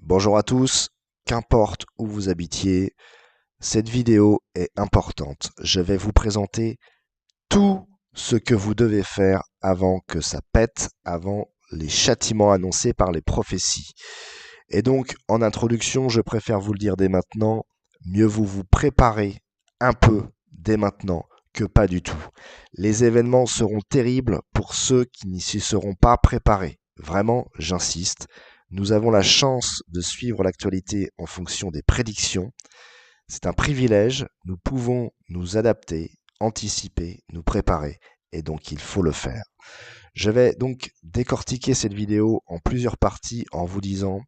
Bonjour à tous, qu'importe où vous habitiez, cette vidéo est importante. Je vais vous présenter tout ce que vous devez faire avant que ça pète, avant les châtiments annoncés par les prophéties. Et donc, en introduction, je préfère vous le dire dès maintenant, mieux vous préparez un peu dès maintenant que pas du tout. Les événements seront terribles pour ceux qui n'y s'y seront pas préparés. Vraiment, j'insiste. Nous avons la chance de suivre l'actualité en fonction des prédictions. C'est un privilège. Nous pouvons nous adapter, anticiper, nous préparer. Et donc, il faut le faire. Je vais donc décortiquer cette vidéo en plusieurs parties en vous disant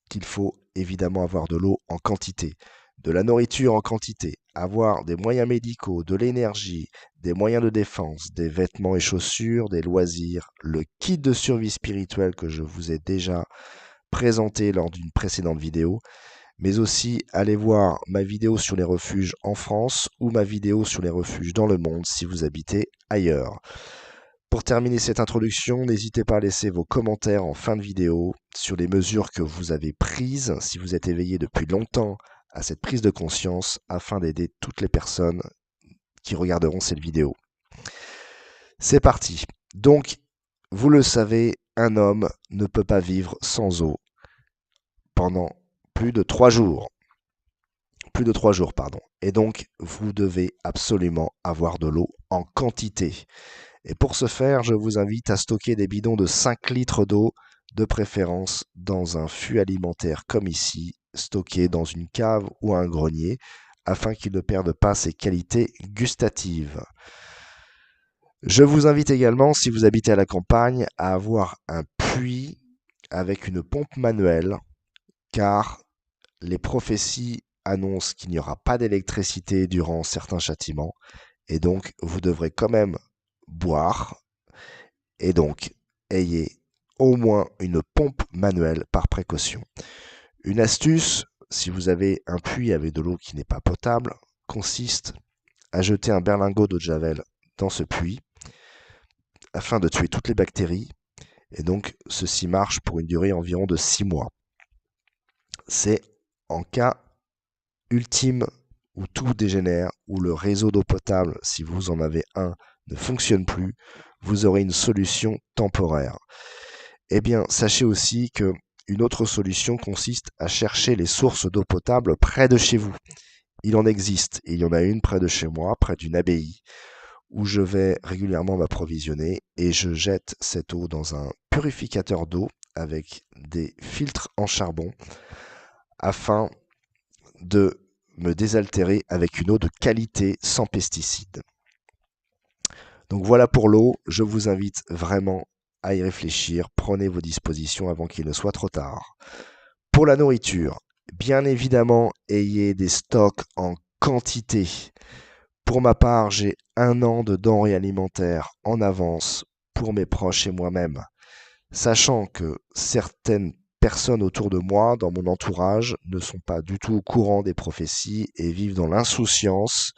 qu'il faut évidemment avoir de l'eau en quantité, de la nourriture en quantité, avoir des moyens médicaux, de l'énergie, des moyens de défense, des vêtements et chaussures, des loisirs, le kit de survie spirituelle que je vous ai déjà présenté lors d'une précédente vidéo, mais aussi allez voir ma vidéo sur les refuges en France ou ma vidéo sur les refuges dans le monde si vous habitez ailleurs. Pour terminer cette introduction, n'hésitez pas à laisser vos commentaires en fin de vidéo sur les mesures que vous avez prises, si vous êtes éveillé depuis longtemps à cette prise de conscience, afin d'aider toutes les personnes qui regarderont cette vidéo. C'est parti. Donc, vous le savez, un homme ne peut pas vivre sans eau pendant plus de 3 jours. Plus de 3 jours, pardon. Et donc, vous devez absolument avoir de l'eau en quantité. Et pour ce faire, je vous invite à stocker des bidons de 5 litres d'eau, de préférence dans un fût alimentaire comme ici, stocké dans une cave ou un grenier, afin qu'il ne perde pas ses qualités gustatives. Je vous invite également, si vous habitez à la campagne, à avoir un puits avec une pompe manuelle, car les prophéties annoncent qu'il n'y aura pas d'électricité durant certains châtiments, et donc vous devrez quand même boire. Et donc, ayez au moins une pompe manuelle par précaution. Une astuce, si vous avez un puits avec de l'eau qui n'est pas potable, consiste à jeter un berlingot d'eau de javel dans ce puits afin de tuer toutes les bactéries. Et donc, ceci marche pour une durée environ de 6 mois. C'est en cas ultime où tout dégénère, où le réseau d'eau potable, si vous en avez un, ne fonctionne plus, vous aurez une solution temporaire. Eh bien, sachez aussi que une autre solution consiste à chercher les sources d'eau potable près de chez vous. Il en existe, et il y en a une près de chez moi, près d'une abbaye, où je vais régulièrement m'approvisionner et je jette cette eau dans un purificateur d'eau avec des filtres en charbon afin de me désaltérer avec une eau de qualité sans pesticides. Donc voilà pour l'eau, je vous invite vraiment à y réfléchir, prenez vos dispositions avant qu'il ne soit trop tard. Pour la nourriture, bien évidemment, ayez des stocks en quantité. Pour ma part, j'ai 1 an de denrées alimentaires en avance pour mes proches et moi-même, sachant que certaines personnes autour de moi, dans mon entourage, ne sont pas du tout au courant des prophéties et vivent dans l'insouciance,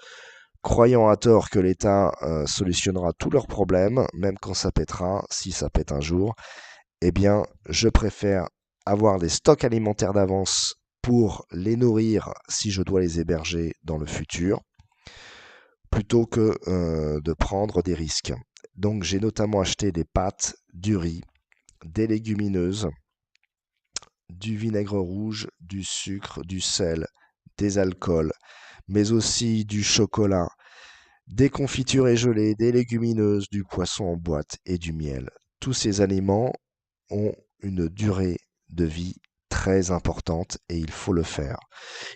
croyant à tort que l'État solutionnera tous leurs problèmes, même quand ça pètera, si ça pète un jour. Eh bien, je préfère avoir des stocks alimentaires d'avance pour les nourrir si je dois les héberger dans le futur, plutôt que de prendre des risques. Donc j'ai notamment acheté des pâtes, du riz, des légumineuses, du vinaigre rouge, du sucre, du sel, des alcools, mais aussi du chocolat, des confitures et gelées, des légumineuses, du poisson en boîte et du miel. Tous ces aliments ont une durée de vie très importante et il faut le faire.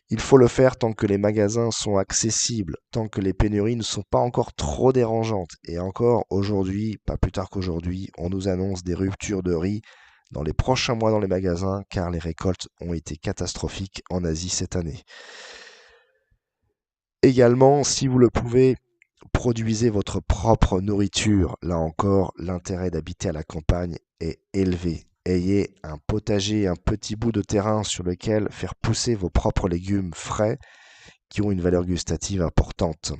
Il faut le faire tant que les magasins sont accessibles, tant que les pénuries ne sont pas encore trop dérangeantes. Et encore aujourd'hui, pas plus tard qu'aujourd'hui, on nous annonce des ruptures de riz dans les prochains mois dans les magasins car les récoltes ont été catastrophiques en Asie cette année. Également, si vous le pouvez, produisez votre propre nourriture. Là encore, l'intérêt d'habiter à la campagne est élevé. Ayez un potager, un petit bout de terrain sur lequel faire pousser vos propres légumes frais qui ont une valeur gustative importante.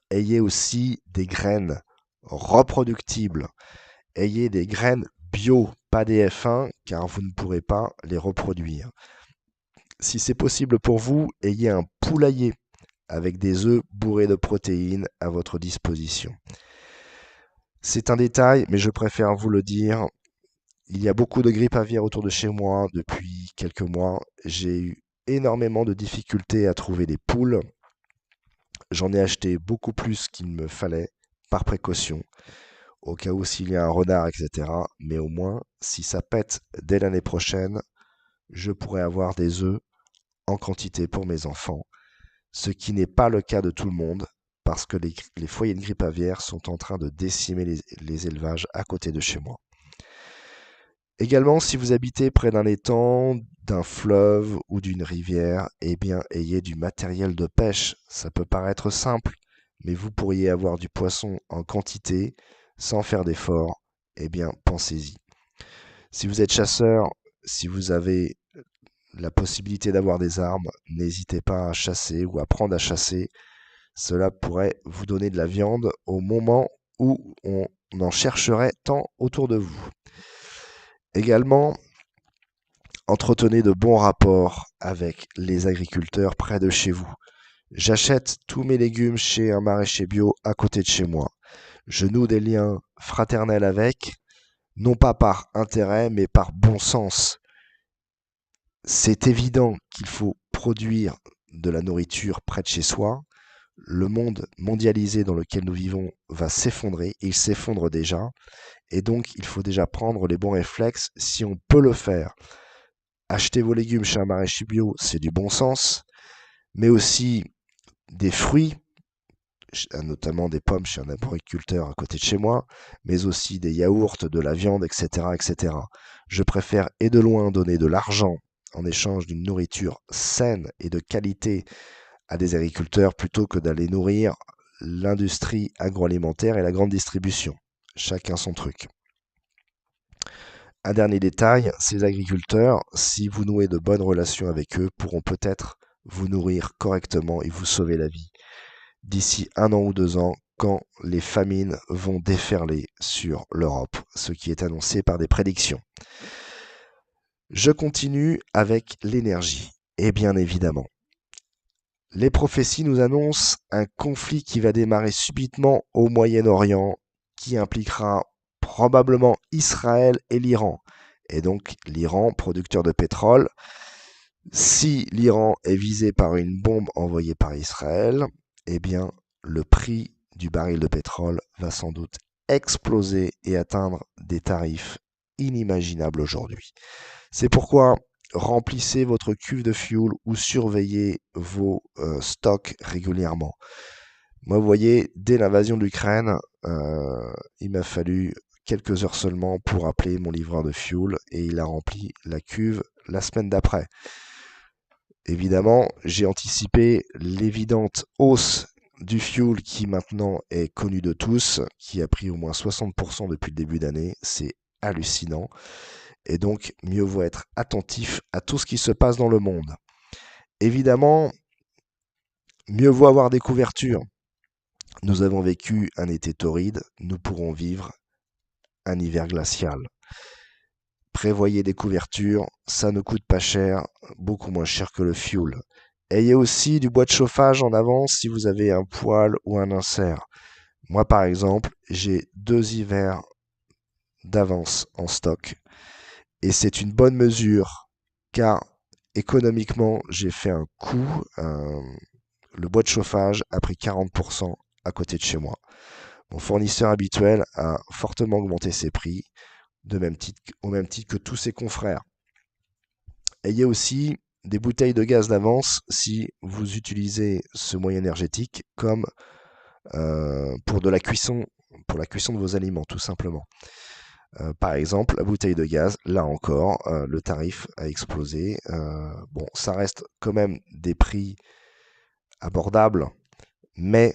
Ayez aussi des graines reproductibles. Ayez des graines bio, pas des F1 car vous ne pourrez pas les reproduire. Si c'est possible pour vous, ayez un poulailler avec des œufs bourrés de protéines à votre disposition. C'est un détail, mais je préfère vous le dire. Il y a beaucoup de grippe aviaire autour de chez moi depuis quelques mois. J'ai eu énormément de difficultés à trouver des poules. J'en ai acheté beaucoup plus qu'il me fallait, par précaution, au cas où s'il y a un renard, etc. Mais au moins, si ça pète dès l'année prochaine, je pourrai avoir des œufs en quantité pour mes enfants. Ce qui n'est pas le cas de tout le monde, parce que les foyers de grippe aviaire sont en train de décimer les élevages à côté de chez moi. Également, si vous habitez près d'un étang, d'un fleuve ou d'une rivière, eh bien, ayez du matériel de pêche. Ça peut paraître simple, mais vous pourriez avoir du poisson en quantité sans faire d'effort. Eh bien, pensez-y. Si vous êtes chasseur, si vous avez la possibilité d'avoir des armes, n'hésitez pas à chasser ou à apprendre à chasser. Cela pourrait vous donner de la viande au moment où on en chercherait tant autour de vous. Également, entretenez de bons rapports avec les agriculteurs près de chez vous. J'achète tous mes légumes chez un maraîcher bio à côté de chez moi. Je noue des liens fraternels avec, non pas par intérêt, mais par bon sens. C'est évident qu'il faut produire de la nourriture près de chez soi. Le monde mondialisé dans lequel nous vivons va s'effondrer, il s'effondre déjà, et donc il faut déjà prendre les bons réflexes si on peut le faire. Acheter vos légumes chez un maraîcher bio, c'est du bon sens, mais aussi des fruits, notamment des pommes chez un arboriculteur à côté de chez moi, mais aussi des yaourts, de la viande, etc., etc. Je préfère et de loin donner de l'argent en échange d'une nourriture saine et de qualité à des agriculteurs plutôt que d'aller nourrir l'industrie agroalimentaire et la grande distribution. Chacun son truc. Un dernier détail, ces agriculteurs, si vous nouez de bonnes relations avec eux, pourront peut-être vous nourrir correctement et vous sauver la vie d'ici 1 an ou 2 ans, quand les famines vont déferler sur l'Europe, ce qui est annoncé par des prédictions. Je continue avec l'énergie. Et bien évidemment, les prophéties nous annoncent un conflit qui va démarrer subitement au Moyen-Orient, qui impliquera probablement Israël et l'Iran. Et donc l'Iran, producteur de pétrole. Si l'Iran est visé par une bombe envoyée par Israël, eh bien le prix du baril de pétrole va sans doute exploser et atteindre des tarifs inimaginables aujourd'hui. C'est pourquoi remplissez votre cuve de fuel ou surveillez vos stocks régulièrement. Moi, vous voyez, dès l'invasion de l'Ukraine, il m'a fallu quelques heures seulement pour appeler mon livreur de fuel et il a rempli la cuve la semaine d'après. Évidemment, j'ai anticipé l'évidente hausse du fuel qui maintenant est connue de tous, qui a pris au moins 60% depuis le début d'année. C'est hallucinant. Et donc, mieux vaut être attentif à tout ce qui se passe dans le monde. Évidemment, mieux vaut avoir des couvertures. Nous avons vécu un été torride, nous pourrons vivre un hiver glacial. Prévoyez des couvertures, ça ne coûte pas cher, beaucoup moins cher que le fuel. Ayez aussi du bois de chauffage en avance si vous avez un poêle ou un insert. Moi, par exemple, j'ai 2 hivers d'avance en stock. Et c'est une bonne mesure, car économiquement, j'ai fait un coup. Le bois de chauffage a pris 40% à côté de chez moi. Mon fournisseur habituel a fortement augmenté ses prix, au même titre que tous ses confrères. Ayez aussi des bouteilles de gaz d'avance si vous utilisez ce moyen énergétique comme pour la cuisson de vos aliments, tout simplement. Par exemple, la bouteille de gaz, là encore, le tarif a explosé. Bon, ça reste quand même des prix abordables, mais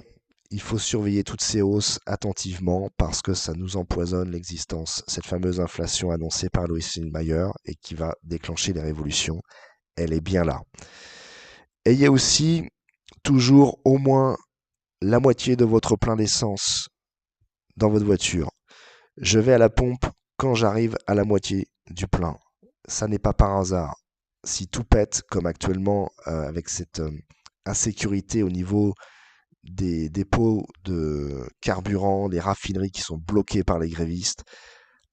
il faut surveiller toutes ces hausses attentivement parce que ça nous empoisonne l'existence. Cette fameuse inflation annoncée par Louis Steinmeier et qui va déclencher les révolutions, elle est bien là. Ayez aussi toujours au moins la moitié de votre plein d'essence dans votre voiture. Je vais à la pompe quand j'arrive à la moitié du plein. Ça n'est pas par hasard. Si tout pète, comme actuellement, avec cette insécurité au niveau des dépôts de carburant, les raffineries qui sont bloquées par les grévistes,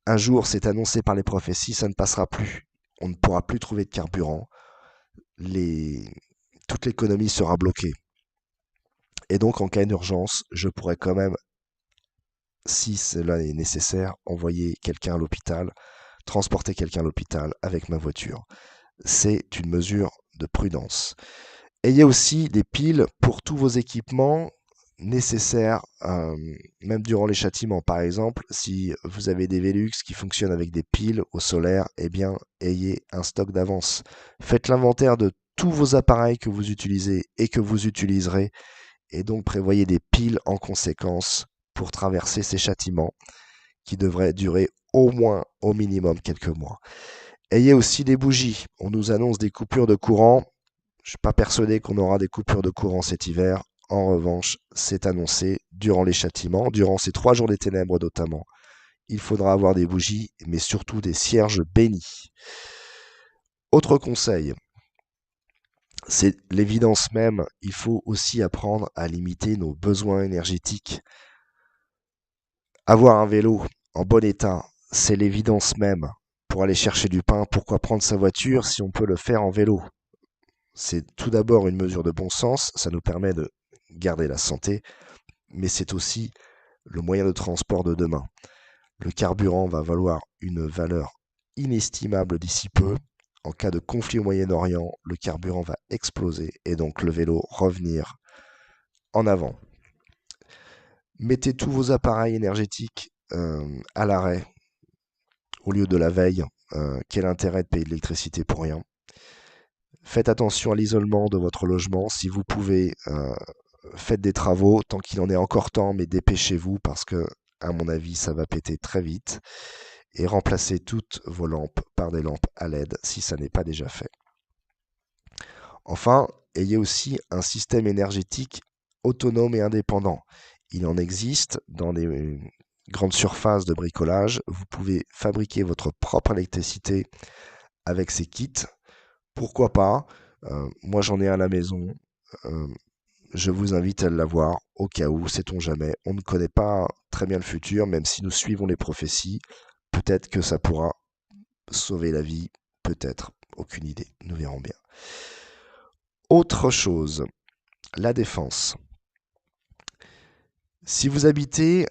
un jour, c'est annoncé par les prophéties, ça ne passera plus. On ne pourra plus trouver de carburant. Les... Toute l'économie sera bloquée. Et donc, en cas d'urgence, je pourrais quand même, si cela est nécessaire, envoyer quelqu'un à l'hôpital, transporter quelqu'un à l'hôpital avec ma voiture. C'est une mesure de prudence. Ayez aussi des piles pour tous vos équipements nécessaires, même durant les châtiments. Par exemple, si vous avez des Velux qui fonctionnent avec des piles au solaire, eh bien, ayez un stock d'avance. Faites l'inventaire de tous vos appareils que vous utilisez et que vous utiliserez, et donc prévoyez des piles en conséquence pour traverser ces châtiments qui devraient durer au moins, au minimum, quelques mois. Ayez aussi des bougies. On nous annonce des coupures de courant. Je ne suis pas persuadé qu'on aura des coupures de courant cet hiver. En revanche, c'est annoncé durant les châtiments, durant ces 3 jours des ténèbres notamment. Il faudra avoir des bougies, mais surtout des cierges bénis. Autre conseil, c'est l'évidence même. Il faut aussi apprendre à limiter nos besoins énergétiques. Avoir un vélo en bon état, c'est l'évidence même. Pour aller chercher du pain, pourquoi prendre sa voiture si on peut le faire en vélo? C'est tout d'abord une mesure de bon sens, ça nous permet de garder la santé, mais c'est aussi le moyen de transport de demain. Le carburant va valoir une valeur inestimable d'ici peu. En cas de conflit au Moyen-Orient, le carburant va exploser et donc le vélo revenir en avant. Mettez tous vos appareils énergétiques à l'arrêt au lieu de la veille. Quel intérêt de payer de l'électricité pour rien? Faites attention à l'isolement de votre logement. Si vous pouvez, faites des travaux tant qu'il en est encore temps, mais dépêchez-vous parce que, à mon avis, ça va péter très vite. Et remplacez toutes vos lampes par des lampes à LED si ça n'est pas déjà fait. Enfin, ayez aussi un système énergétique autonome et indépendant. Il en existe dans les grandes surfaces de bricolage. Vous pouvez fabriquer votre propre électricité avec ces kits. Pourquoi pas? Moi, j'en ai un à la maison. Je vous invite à l'avoir au cas où, sait-on jamais. On ne connaît pas très bien le futur, même si nous suivons les prophéties. Peut-être que ça pourra sauver la vie, peut-être. Aucune idée, nous verrons bien. Autre chose, la défense. Si vous habitez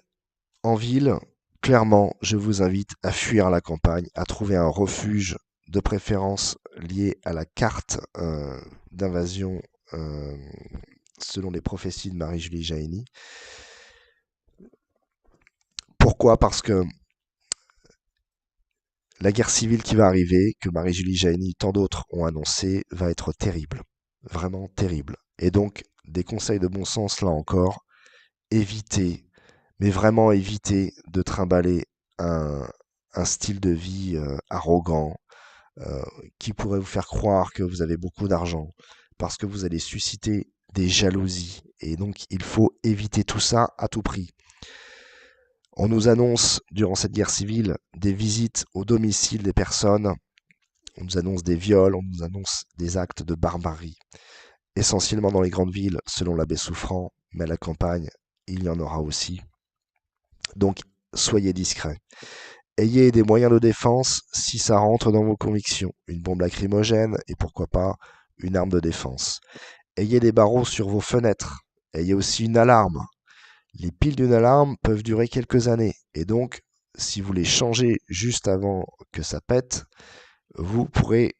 en ville, clairement, je vous invite à fuir la campagne, à trouver un refuge, de préférence lié à la carte d'invasion selon les prophéties de Marie-Julie Jahenny. Pourquoi? Parce que la guerre civile qui va arriver, que Marie-Julie Jahenny et tant d'autres ont annoncé, va être terrible. Vraiment terrible. Et donc, des conseils de bon sens, là encore, évitez, mais vraiment évitez de trimballer un style de vie arrogant, qui pourrait vous faire croire que vous avez beaucoup d'argent, parce que vous allez susciter des jalousies. Et donc, il faut éviter tout ça à tout prix. On nous annonce, durant cette guerre civile, des visites au domicile des personnes. On nous annonce des viols, on nous annonce des actes de barbarie. Essentiellement dans les grandes villes, selon l'abbé Souffrant, mais à la campagne, il y en aura aussi. Donc, soyez discrets. Ayez des moyens de défense si ça rentre dans vos convictions. Une bombe lacrymogène et pourquoi pas une arme de défense. Ayez des barreaux sur vos fenêtres. Ayez aussi une alarme. Les piles d'une alarme peuvent durer quelques années. Et donc, si vous les changez juste avant que ça pète, vous pourrez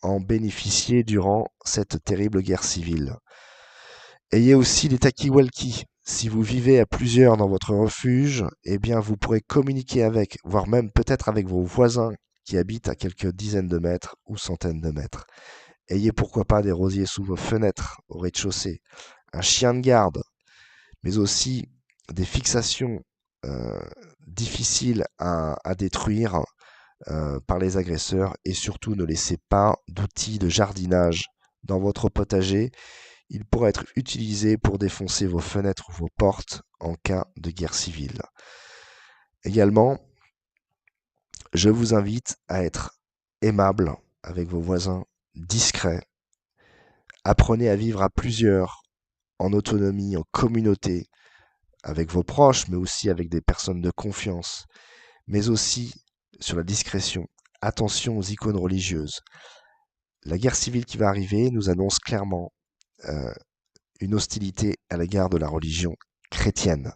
en bénéficier durant cette terrible guerre civile. Ayez aussi des talkie-walkie. Si vous vivez à plusieurs dans votre refuge, eh bien vous pourrez communiquer avec, voire même peut-être avec vos voisins qui habitent à quelques dizaines de mètres ou centaines de mètres. Ayez pourquoi pas des rosiers sous vos fenêtres au rez-de-chaussée, un chien de garde, mais aussi des fixations difficiles à détruire par les agresseurs et surtout ne laissez pas d'outils de jardinage dans votre potager. Il pourra être utilisé pour défoncer vos fenêtres ou vos portes en cas de guerre civile. Également, Je vous invite à être aimable avec vos voisins, discret. Apprenez à vivre à plusieurs, en autonomie, en communauté, avec vos proches, mais aussi avec des personnes de confiance, mais aussi sur la discrétion. Attention aux icônes religieuses. La guerre civile qui va arriver nous annonce clairement une hostilité à l'égard de la religion chrétienne.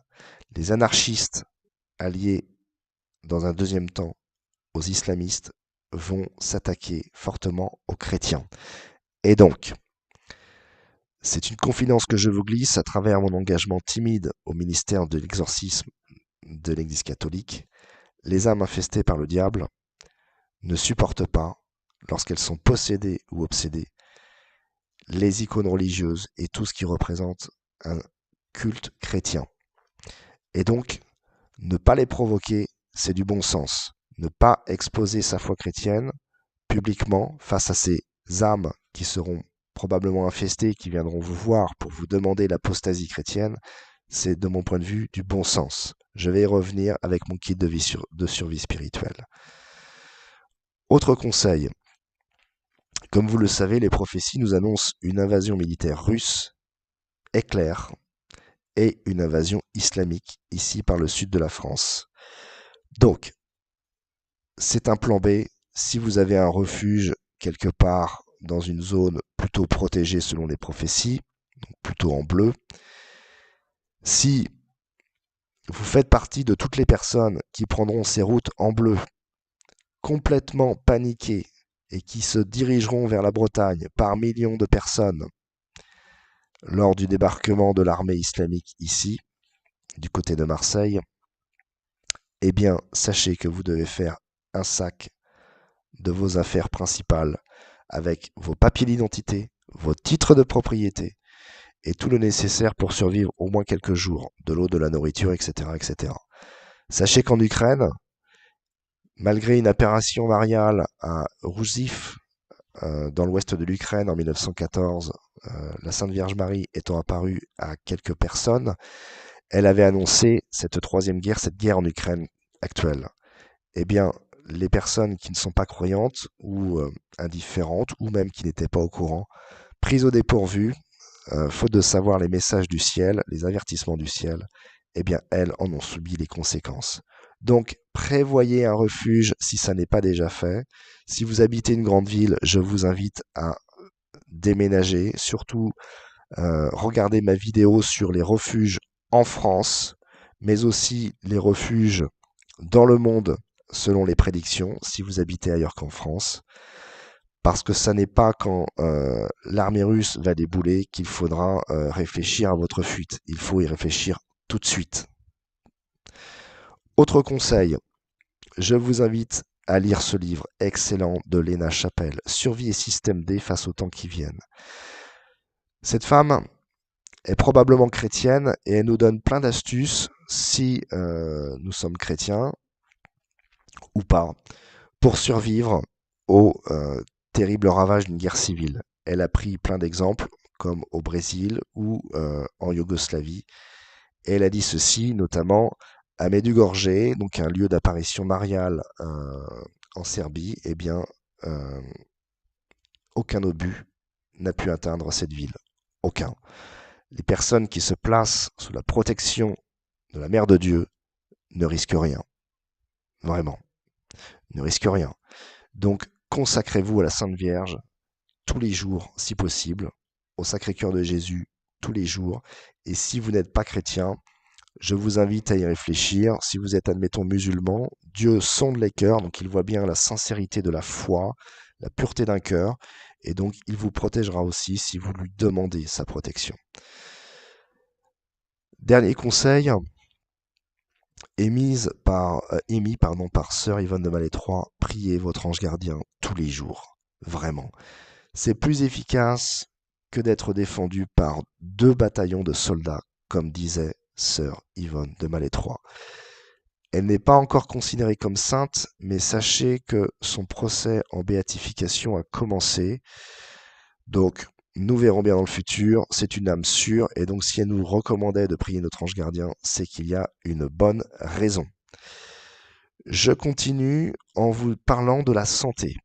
Les anarchistes, alliés dans un deuxième temps aux islamistes, vont s'attaquer fortement aux chrétiens. Et donc, c'est une confidence que je vous glisse à travers mon engagement timide au ministère de l'exorcisme de l'Église catholique. Les âmes infestées par le diable ne supportent pas, lorsqu'elles sont possédées ou obsédées, les icônes religieuses et tout ce qui représente un culte chrétien. Et donc, ne pas les provoquer, c'est du bon sens. Ne pas exposer sa foi chrétienne publiquement face à ces âmes qui seront probablement infestées, qui viendront vous voir pour vous demander l'apostasie chrétienne, c'est de mon point de vue du bon sens. Je vais y revenir avec mon kit de survie spirituelle. Autre conseil, comme vous le savez, les prophéties nous annoncent une invasion militaire russe, éclair, et une invasion islamique, ici par le sud de la France. Donc, c'est un plan B. Si vous avez un refuge quelque part dans une zone plutôt protégée selon les prophéties, donc plutôt en bleu, si vous faites partie de toutes les personnes qui prendront ces routes en bleu, complètement paniquées, et qui se dirigeront vers la Bretagne par millions de personnes lors du débarquement de l'armée islamique ici, du côté de Marseille, eh bien, sachez que vous devez faire un sac de vos affaires principales avec vos papiers d'identité, vos titres de propriété et tout le nécessaire pour survivre au moins quelques jours, de l'eau, de la nourriture, etc., etc. Sachez qu'en Ukraine, malgré une apparition mariale à Rouzif, dans l'ouest de l'Ukraine en 1914, la Sainte Vierge Marie étant apparue à quelques personnes, elle avait annoncé cette troisième guerre, cette guerre en Ukraine actuelle. Eh bien, les personnes qui ne sont pas croyantes ou indifférentes, ou même qui n'étaient pas au courant, prises au dépourvu, faute de savoir les messages du ciel, les avertissements du ciel, eh bien, elles en ont subi les conséquences. Donc, prévoyez un refuge si ça n'est pas déjà fait. Si vous habitez une grande ville, je vous invite à déménager. Surtout, regardez ma vidéo sur les refuges en France, mais aussi les refuges dans le monde selon les prédictions, si vous habitez ailleurs qu'en France. Parce que ça n'est pas quand l'armée russe va débouler qu'il faudra réfléchir à votre fuite. Il faut y réfléchir tout de suite. Autre conseil, je vous invite à lire ce livre excellent de Lena Chappell, Survie et système D face aux temps qui viennent. Cette femme est probablement chrétienne et elle nous donne plein d'astuces si nous sommes chrétiens ou pas pour survivre aux terribles ravages d'une guerre civile. Elle a pris plein d'exemples comme au Brésil ou en Yougoslavie. Et elle a dit ceci, notamment à Medjugorje, donc un lieu d'apparition mariale en Serbie, eh bien, aucun obus n'a pu atteindre cette ville. Aucun. Les personnes qui se placent sous la protection de la Mère de Dieu ne risquent rien. Vraiment. Ne risquent rien. Donc, consacrez-vous à la Sainte Vierge tous les jours, si possible, au Sacré-Cœur de Jésus tous les jours. Et si vous n'êtes pas chrétien, je vous invite à y réfléchir. Si vous êtes, admettons, musulman, Dieu sonde les cœurs, donc il voit bien la sincérité de la foi, la pureté d'un cœur, et donc il vous protégera aussi si vous lui demandez sa protection. Dernier conseil, émis par sœur Yvonne de Malétroit, priez votre ange gardien tous les jours. Vraiment. C'est plus efficace que d'être défendu par 2 bataillons de soldats, comme disait sœur Yvonne de Malétroit. Elle n'est pas encore considérée comme sainte, mais sachez que son procès en béatification a commencé. Donc, nous verrons bien dans le futur. C'est une âme sûre, et donc si elle nous recommandait de prier notre ange gardien, c'est qu'il y a une bonne raison. Je continue en vous parlant de la santé.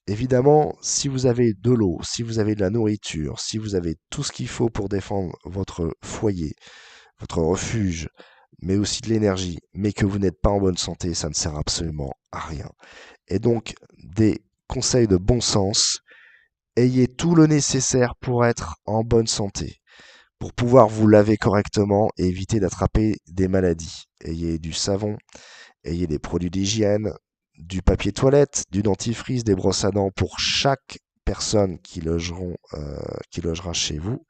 Évidemment, si vous avez de l'eau, si vous avez de la nourriture, si vous avez tout ce qu'il faut pour défendre votre foyer, votre refuge, mais aussi de l'énergie, mais que vous n'êtes pas en bonne santé, ça ne sert absolument à rien. Et donc, des conseils de bon sens, ayez tout le nécessaire pour être en bonne santé, pour pouvoir vous laver correctement et éviter d'attraper des maladies. Ayez du savon, ayez des produits d'hygiène, du papier toilette, du dentifrice, des brosses à dents pour chaque personne qui logera chez vous,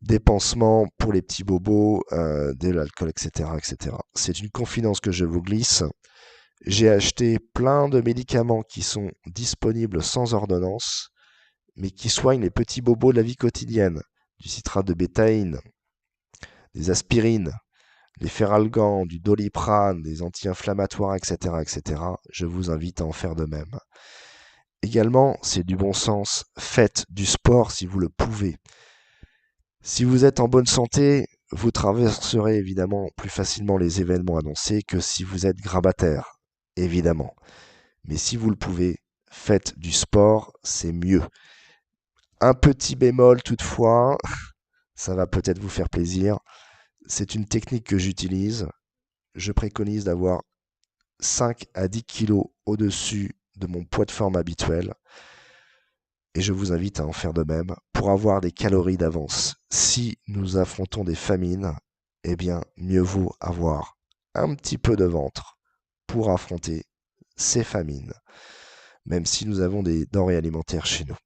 des pansements pour les petits bobos, de l'alcool, etc., etc. C'est une confidence que je vous glisse. J'ai acheté plein de médicaments qui sont disponibles sans ordonnance, mais qui soignent les petits bobos de la vie quotidienne. Du citrate de bétaïne, des aspirines, les Feralgan, du Doliprane, des anti-inflammatoires, etc., etc. Je vous invite à en faire de même. Également, c'est du bon sens, faites du sport si vous le pouvez. Si vous êtes en bonne santé, vous traverserez évidemment plus facilement les événements annoncés que si vous êtes grabataire, évidemment. Mais si vous le pouvez, faites du sport, c'est mieux. Un petit bémol toutefois, ça va peut-être vous faire plaisir, c'est une technique que j'utilise. Je préconise d'avoir 5 à 10 kilos au-dessus de mon poids de forme habituel. Et je vous invite à en faire de même pour avoir des calories d'avance. Si nous affrontons des famines, eh bien, mieux vaut avoir un petit peu de ventre pour affronter ces famines, même si nous avons des denrées alimentaires chez nous.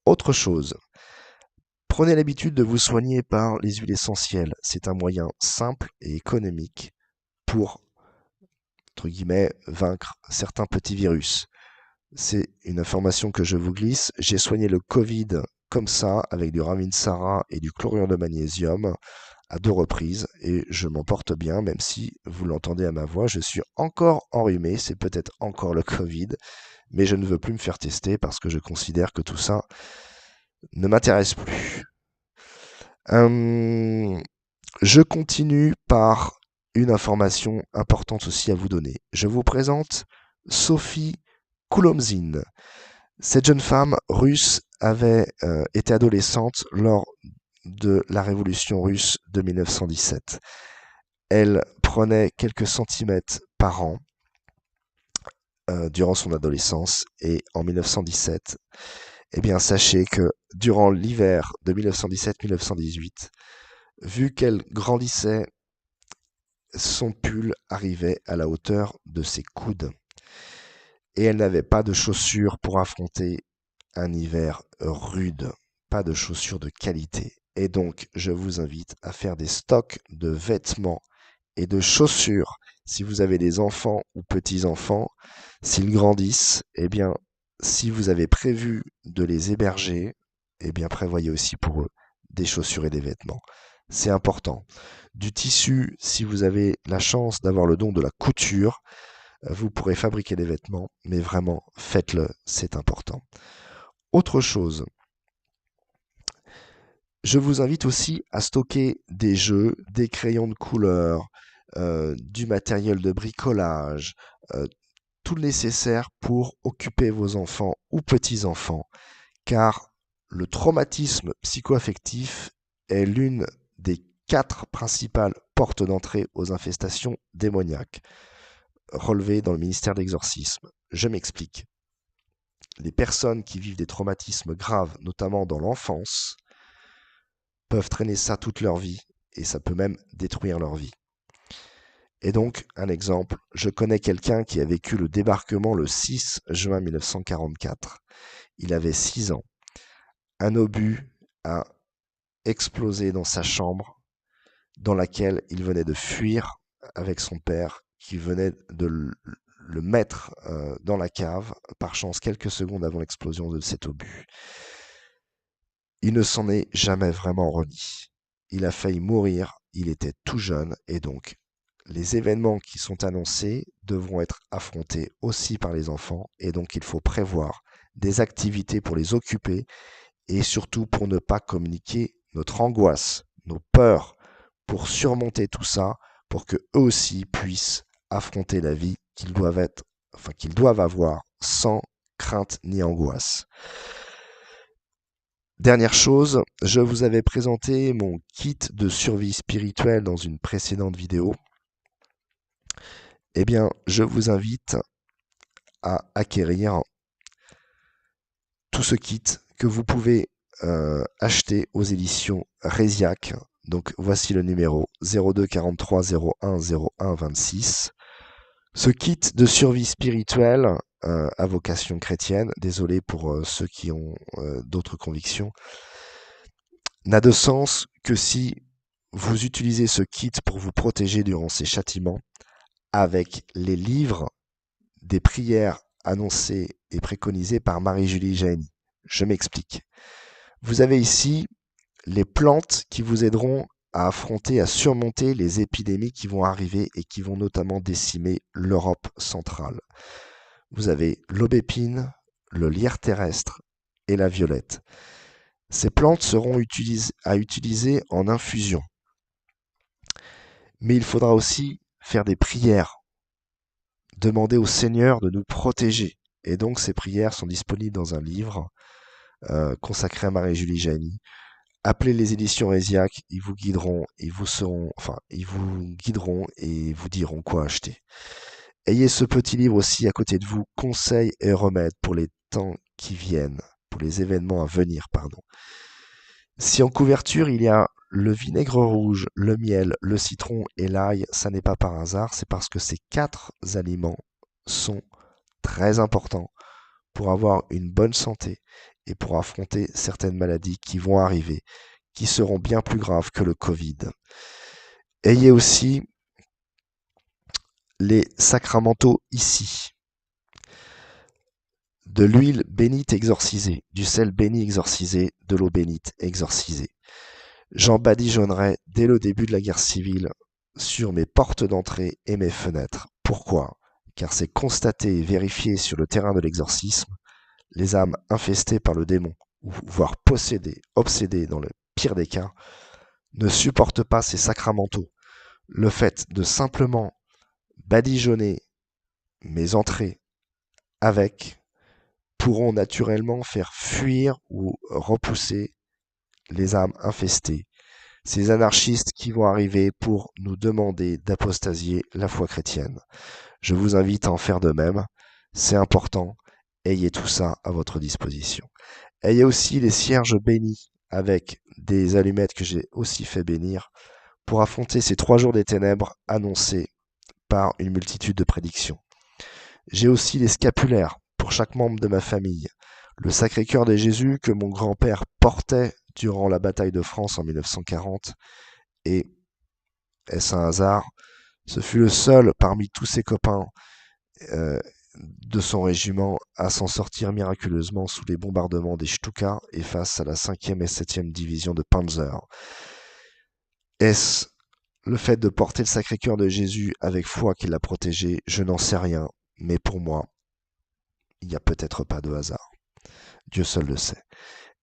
Autre chose, prenez l'habitude de vous soigner par les huiles essentielles. C'est un moyen simple et économique pour, entre guillemets, vaincre certains petits virus. C'est une information que je vous glisse. J'ai soigné le Covid comme ça, avec du Ravinsara et du chlorure de magnésium à 2 reprises, et je m'en porte bien, même si vous l'entendez à ma voix, je suis encore enrhumé, c'est peut-être encore le Covid, mais je ne veux plus me faire tester parce que je considère que tout ça ne m'intéresse plus. Je continue par une information importante aussi à vous donner. Je vous présente Sophie Koulomzine. Cette jeune femme russe avait été adolescente lors de la révolution russe de 1917. Elle prenait quelques centimètres par an durant son adolescence et en 1917, eh bien sachez que durant l'hiver de 1917-1918, vu qu'elle grandissait, son pull arrivait à la hauteur de ses coudes et elle n'avait pas de chaussures pour affronter un hiver rude, pas de chaussures de qualité. Et donc, je vous invite à faire des stocks de vêtements et de chaussures. Si vous avez des enfants ou petits-enfants, s'ils grandissent, eh bien, si vous avez prévu de les héberger, eh bien, prévoyez aussi pour eux des chaussures et des vêtements. C'est important. Du tissu, si vous avez la chance d'avoir le don de la couture, vous pourrez fabriquer des vêtements, mais vraiment, faites-le, c'est important. Autre chose, je vous invite aussi à stocker des jeux, des crayons de couleur, du matériel de bricolage, tout le nécessaire pour occuper vos enfants ou petits-enfants, car le traumatisme psycho-affectif est l'une des 4 principales portes d'entrée aux infestations démoniaques, relevées dans le ministère de l'Exorcisme. Je m'explique. Les personnes qui vivent des traumatismes graves, notamment dans l'enfance, peuvent traîner ça toute leur vie et ça peut même détruire leur vie. Et donc, un exemple, je connais quelqu'un qui a vécu le débarquement le 6 juin 1944. Il avait 6 ans. Un obus a explosé dans sa chambre dans laquelle il venait de fuir avec son père qui venait de le mettre dans la cave, par chance quelques secondes avant l'explosion de cet obus. Il ne s'en est jamais vraiment remis. Il a failli mourir, il était tout jeune, et donc les événements qui sont annoncés devront être affrontés aussi par les enfants, et donc il faut prévoir des activités pour les occuper, et surtout pour ne pas communiquer notre angoisse, nos peurs, pour surmonter tout ça, pour que eux aussi puissent affronter la vie qu'ils doivent avoir sans crainte ni angoisse. Dernière chose, je vous avais présenté mon kit de survie spirituelle dans une précédente vidéo. Eh bien, je vous invite à acquérir tout ce kit que vous pouvez acheter aux éditions Résiac. Donc voici le numéro 02 43 01 01 26. Ce kit de survie spirituelle à vocation chrétienne, désolé pour ceux qui ont d'autres convictions, n'a de sens que si vous utilisez ce kit pour vous protéger durant ces châtiments avec les livres des prières annoncées et préconisées par Marie-Julie Jahenny. Je m'explique. Vous avez ici les plantes qui vous aideront à affronter, à surmonter les épidémies qui vont arriver et qui vont notamment décimer l'Europe centrale. Vous avez l'aubépine, le lierre terrestre et la violette. Ces plantes seront à utiliser en infusion. Mais il faudra aussi faire des prières, demander au Seigneur de nous protéger. Et donc ces prières sont disponibles dans un livre consacré à Marie-Julie Jahenny. Appelez les éditions Résiac, ils vous guideront, ils vous guideront et vous diront quoi acheter. Ayez ce petit livre aussi à côté de vous, conseils et remèdes pour les temps qui viennent, pour les événements à venir, pardon. Si en couverture il y a le vinaigre rouge, le miel, le citron et l'ail, ça n'est pas par hasard, c'est parce que ces 4 aliments sont très importants pour avoir une bonne santé et pour affronter certaines maladies qui vont arriver, qui seront bien plus graves que le Covid. Ayez aussi les sacramentaux ici. De l'huile bénite exorcisée, du sel béni exorcisé, de l'eau bénite exorcisée. J'en badigeonnerai dès le début de la guerre civile sur mes portes d'entrée et mes fenêtres. Pourquoi ? Car c'est constaté et vérifié sur le terrain de l'exorcisme, les âmes infestées par le démon, ou voire possédées, obsédées dans le pire des cas, ne supportent pas ces sacramentaux. Le fait de simplement badigeonner mes entrées avec pourront naturellement faire fuir ou repousser les âmes infestées, ces anarchistes qui vont arriver pour nous demander d'apostasier la foi chrétienne. Je vous invite à en faire de même, c'est important, ayez tout ça à votre disposition. Ayez aussi les cierges bénis avec des allumettes que j'ai aussi fait bénir pour affronter ces 3 jours des ténèbres annoncés par une multitude de prédictions. J'ai aussi les scapulaires pour chaque membre de ma famille, le Sacré-Cœur de Jésus que mon grand-père portait durant la bataille de France en 1940, et, est-ce un hasard, ce fut le seul parmi tous ses copains de son régiment à s'en sortir miraculeusement sous les bombardements des Stuka et face à la 5e et 7e division de Panzer. Est-ce le fait de porter le Sacré-Cœur de Jésus avec foi qui l'a protégé? Je n'en sais rien, mais pour moi, il n'y a peut-être pas de hasard. Dieu seul le sait.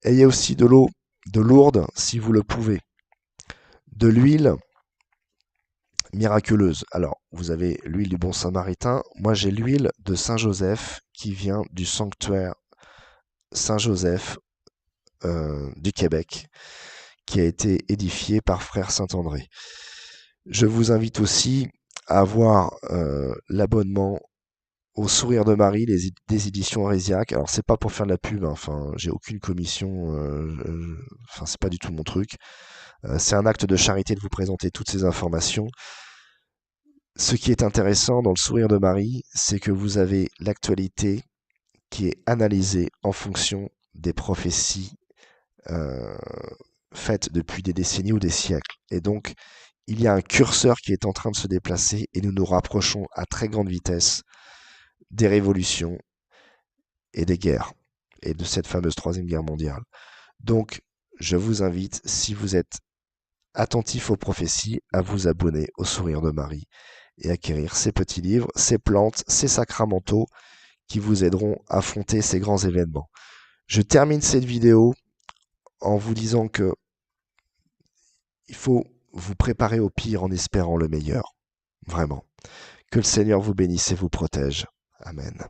Ayez aussi de l'eau de Lourdes si vous le pouvez. De l'huile miraculeuse. Alors, vous avez l'huile du Bon Samaritain. Moi, j'ai l'huile de Saint-Joseph qui vient du sanctuaire Saint-Joseph du Québec, qui a été édifié par Frère Saint-André. Je vous invite aussi à avoir l'abonnement au Sourire de Marie des éditions Résiac. Alors, c'est pas pour faire de la pub, hein. Enfin, j'ai aucune commission, enfin, c'est pas du tout mon truc. C'est un acte de charité de vous présenter toutes ces informations. Ce qui est intéressant dans le Sourire de Marie, c'est que vous avez l'actualité qui est analysée en fonction des prophéties faites depuis des décennies ou des siècles. Et donc, il y a un curseur qui est en train de se déplacer et nous nous rapprochons à très grande vitesse des révolutions et des guerres et de cette fameuse 3e guerre mondiale. Donc, je vous invite, si vous êtes attentif aux prophéties, à vous abonner au Sourire de Marie et acquérir ces petits livres, ces plantes, ces sacramentaux qui vous aideront à affronter ces grands événements. Je termine cette vidéo en vous disant que il faut vous préparer au pire en espérant le meilleur. Vraiment. Que le Seigneur vous bénisse et vous protège. Amen.